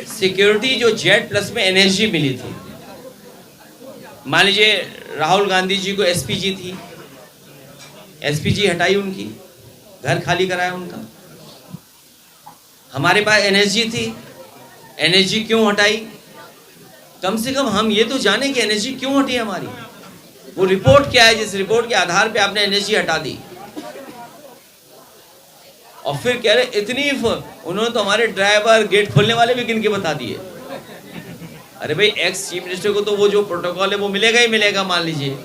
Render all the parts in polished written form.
Security जो Z plus में NSG मिली थी, मान लीजिए राहुल गांधी जी को एसपीजी थी, एसपीजी हटाई उनकी, घर खाली कराया उनका। हमारे पास एनएसजी थी, एनएसजी क्यों हटाई? कम से कम हम ये तो जाने कि एनएसजी क्यों हटी हमारी, वो रिपोर्ट क्या है जिस रिपोर्ट के आधार पे आपने एनएसजी हटा दी। और फिर कह रहे इतनी उन्होंने तो हमारे ड्राइवर गेट खोलने वाले भी गिन के बता दिए। अरे भाई, एक्स चीफ मिनिस्टर को तो वो जो प्रोटोकॉल है वो मिलेगा ही मिलेगा, मान लीजिए।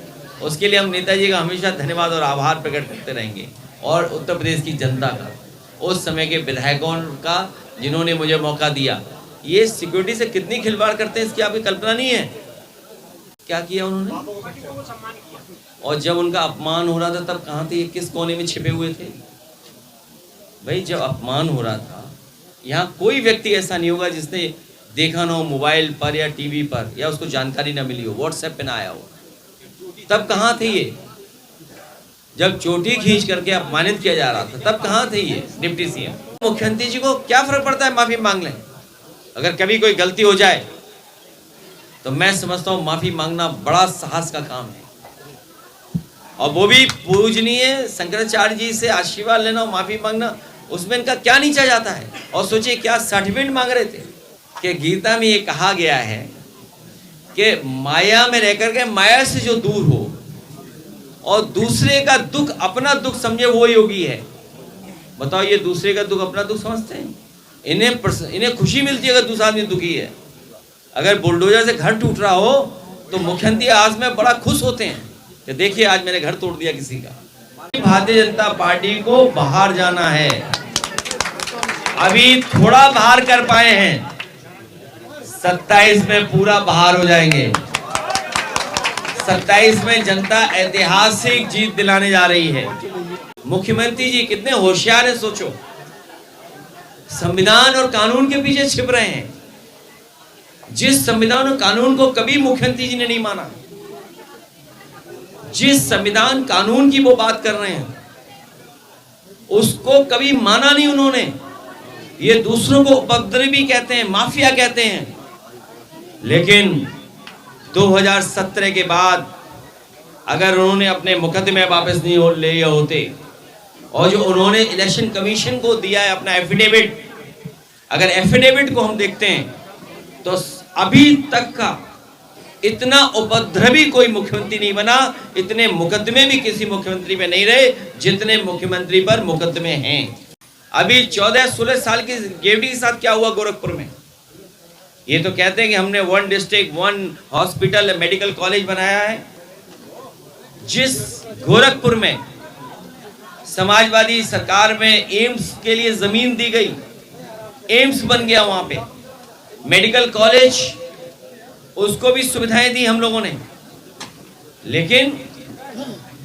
उसके लिए हम नेताजी का हमेशा धन्यवाद और आभार प्रकट करते रहेंगे, और उत्तर प्रदेश की जनता का, उस समय के विधायकों का जिन्होंने मुझे मौका दिया। ये सिक्योरिटी से कितनी खिलवाड़ करते हैं इसकी आपकी कल्पना नहीं है। क्या किया उन्होंने? और जब उनका अपमान हो रहा था तब कहाँ थे, किस कोने में छिपे हुए थे? भाई, जब अपमान हो रहा था, यहाँ कोई व्यक्ति ऐसा नहीं होगा जिसने देखा ना हो मोबाइल पर या टीवी पर, या उसको जानकारी ना मिली हो, व्हाट्सएप पे ना आया हो। तब कहाँ थे ये? जब चोटी खींच करके अपमानित किया जा रहा था तब कहाँ थे ये डिप्टी सीएम? मुख्यमंत्री जी को क्या फर्क पड़ता है, माफी मांग लें। अगर कभी कोई गलती हो जाए तो मैं समझता हूँ माफी मांगना बड़ा साहस का काम है, और वो भी पूजनीय शंकराचार्य जी से आशीर्वाद लेना और माफी मांगना, उसमें इनका क्या नीचा जाता है? और सोचिए क्या सर्टिफिकेट मांग रहे थे कि गीता में ये कहा गया है कि माया में रहकर के माया से जो दूर हो और दूसरे का दुख अपना दुख समझे वो योगी है। बताओ, ये दूसरे का दुख अपना दुख समझते हैं? इन्हें खुशी मिलती है अगर दूसरा आदमी दुखी है। अगर बुलडोजर से घर टूट रहा हो तो मुख्यमंत्री आज में बड़ा खुश होते हैं कि देखिए आज मैंने घर तोड़ दिया किसी का। भारतीय जनता पार्टी को बाहर जाना है, अभी थोड़ा बाहर कर पाए हैं, 27 में पूरा बाहर हो जाएंगे। 27 में जनता ऐतिहासिक जीत दिलाने जा रही है। मुख्यमंत्री जी कितने होशियार हैं, सोचो। संविधान और कानून के पीछे छिप रहे हैं। जिस संविधान और कानून को कभी मुख्यमंत्री जी ने नहीं माना, जिस संविधान कानून की वो बात कर रहे हैं उसको कभी माना नहीं उन्होंने। ये दूसरों को उपद्रवी कहते हैं, माफिया कहते हैं। लेकिन 2017 के बाद अगर उन्होंने अपने मुकदमे वापस नहीं लिए होते, और जो उन्होंने इलेक्शन कमीशन को दिया है अपना एफिडेविट, अगर एफिडेविट को हम देखते हैं तो अभी तक का इतना उपद्रवी कोई मुख्यमंत्री नहीं बना, इतने मुकदमे भी किसी मुख्यमंत्री पे नहीं रहे जितने मुख्यमंत्री पर मुकदमे हैं। अभी 14-16 साल की गेवड़ी के साथ क्या हुआ गोरखपुर में? ये तो कहते हैं कि हमने 1 डिस्ट्रिक्ट 1 हॉस्पिटल मेडिकल कॉलेज बनाया है। जिस गोरखपुर में समाजवादी सरकार में एम्स के लिए जमीन दी गई, एम्स बन गया वहां पे, मेडिकल कॉलेज, उसको भी सुविधाएं दी हम लोगों ने। लेकिन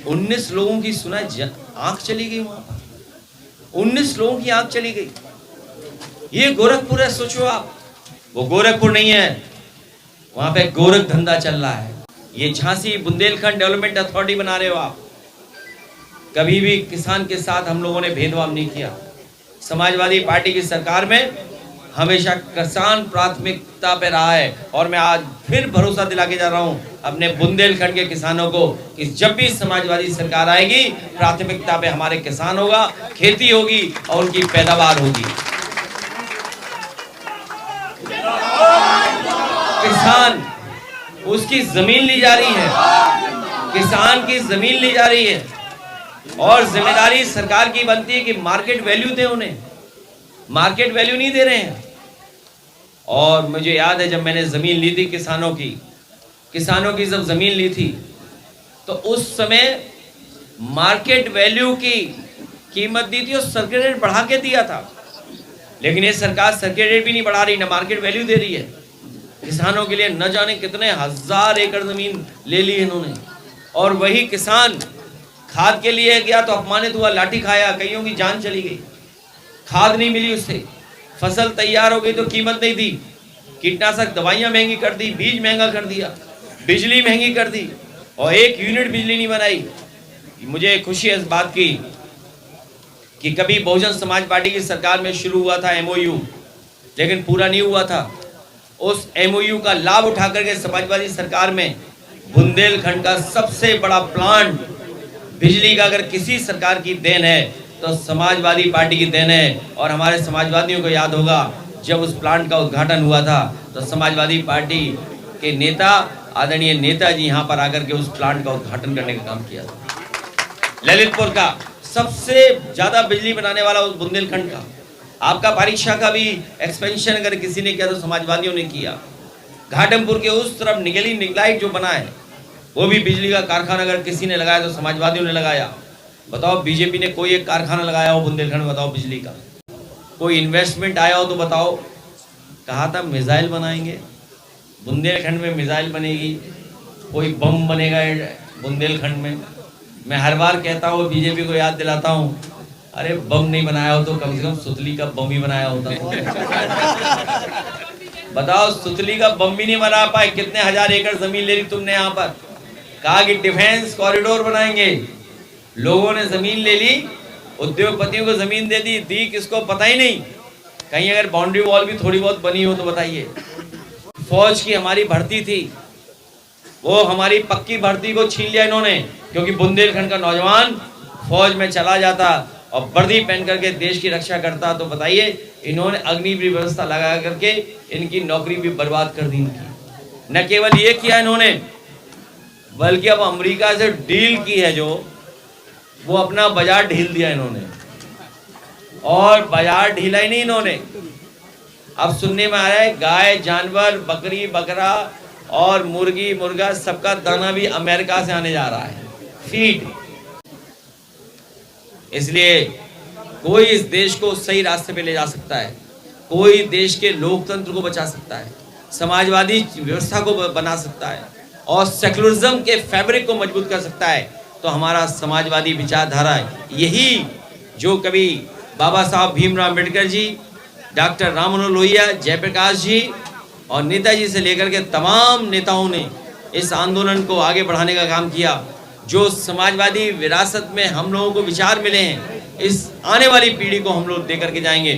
19 लोगों की सुना आंख चली गई वहां पर, 19 लोगों की आंख चली गई। ये गोरखपुर है, सोचो आप। वो गोरखपुर नहीं है, वहां पे गोरख धंधा चल रहा है। ये झांसी बुंदेलखंड डेवलपमेंट अथॉरिटी बना रहे हो आप। कभी भी किसान के साथ हम लोगों ने भेदभाव नहीं किया। समाजवादी पार्टी की सरकार में हमेशा किसान प्राथमिकता पे रहा है, और मैं आज फिर भरोसा दिला के जा रहा हूं अपने बुंदेलखंड के किसानों को कि जब भी समाजवादी सरकार आएगी प्राथमिकता पे हमारे किसान होगा, खेती होगी और उनकी पैदावार होगी। किसान, उसकी जमीन ली जा रही है, किसान की जमीन ली जा रही है, और जिम्मेदारी सरकार की बनती है कि मार्केट वैल्यू दे उन्हें। मार्केट वैल्यू नहीं दे रहे हैं। और मुझे याद है जब मैंने जमीन ली थी किसानों की जब जमीन ली थी तो उस समय मार्केट वैल्यू की कीमत दी थी और सर्किट रेट बढ़ा के दिया था। लेकिन ये सरकार सर्किट रेट भी नहीं बढ़ा रही, ना मार्केट वैल्यू दे रही है। किसानों के लिए न जाने कितने 1000 एकड़ जमीन ले ली इन्होंने, और वही किसान खाद के लिए गया तो अपमानित हुआ, लाठी खाया, कईयों की जान चली गई, खाद नहीं मिली उससे, फसल तैयार हो गई तो कीमत नहीं दी, कीटनाशक दवाइयां महंगी कर दी, बीज महंगा कर दिया, बिजली महंगी कर दी, और 1 यूनिट बिजली नहीं बनाई। मुझे खुशी है इस बात की कि कभी बहुजन समाज पार्टी की सरकार में शुरू हुआ था MOU, लेकिन पूरा नहीं हुआ था। उस MOU का लाभ उठा करके समाजवादी सरकार में बुंदेलखंड का सबसे बड़ा प्लांट बिजली का अगर किसी सरकार की देन है तो समाजवादी पार्टी की देन है। और हमारे समाजवादियों को याद होगा जब उस प्लांट का उद्घाटन हुआ था तो समाजवादी पार्टी के नेता आदरणीय नेताजी यहाँ पर आकर के उस प्लांट का उद्घाटन करने का काम किया था। ललितपुर का सबसे ज्यादा बिजली बनाने वाला उस बुंदेलखंड का। आपका परीक्षा का भी एक्सपेंशन अगर किसी ने किया तो समाजवादियों ने किया। घाटमपुर के उस तरफ निगली निगलाइट जो बना है वो भी बिजली का कारखाना अगर किसी ने लगाया तो समाजवादियों ने लगाया। बताओ बीजेपी ने कोई एक कारखाना लगाया हो बुंदेलखंड में? बताओ बिजली का कोई इन्वेस्टमेंट आया हो तो बताओ। कहा था मिसाइल बनाएंगे, बुंदेलखंड में मिसाइल बनेगी, कोई बम बनेगा बुंदेलखंड में। मैं हर बार कहता हूँ बीजेपी को याद दिलाता हूँ, अरे बम नहीं बनाया हो तो कम से कम सुतली का बम ही बनाया होता। बताओ सुतली का बम भी नहीं बना पाए। कितने हजार एकड़ जमीन ले ली तुमने यहाँ पर, कहा कि डिफेंस कॉरिडोर बनाएंगे, लोगों ने जमीन ले ली, उद्योगपतियों को जमीन दे दी किसको पता ही नहीं। कहीं अगर बाउंड्री वॉल भी थोड़ी बहुत बनी हो तो बताइए। फौज की हमारी भर्ती थी, वो हमारी पक्की भर्ती को छीन लिया इन्होंने, क्योंकि बुंदेलखंड का नौजवान फौज में चला जाता और वर्दी पहन करके देश की रक्षा करता। तो बताइए इन्होंने अग्निवीर व्यवस्था लगा करके इनकी नौकरी भी बर्बाद कर दी इनकी। न केवल ये किया इन्होंने, बल्कि अब अमेरिका से डील की है जो, वो अपना बाजार ढील दिया इन्होंने। और बाजार ढीला ही नहीं इन्होंने, अब सुनने में आ रहा है गाय जानवर बकरी बकरा और मुर्गी मुर्गा सबका दाना भी अमेरिका से आने जा रहा है, फीड। इसलिए कोई इस देश को सही रास्ते पे ले जा सकता है, कोई देश के लोकतंत्र को बचा सकता है, समाजवादी व्यवस्था को बना सकता है और सेकुलरिज्म के फैब्रिक को मजबूत कर सकता है, तो हमारा समाजवादी विचारधारा है। यही जो कभी बाबा साहब भीमराव अम्बेडकर जी, डॉक्टर राम मनोहर लोहिया, जयप्रकाश जी और नेताजी से लेकर के तमाम नेताओं ने इस आंदोलन को आगे बढ़ाने का काम किया। जो समाजवादी विरासत में हम लोगों को विचार मिले हैं, इस आने वाली पीढ़ी को हम लोग दे करके जाएंगे।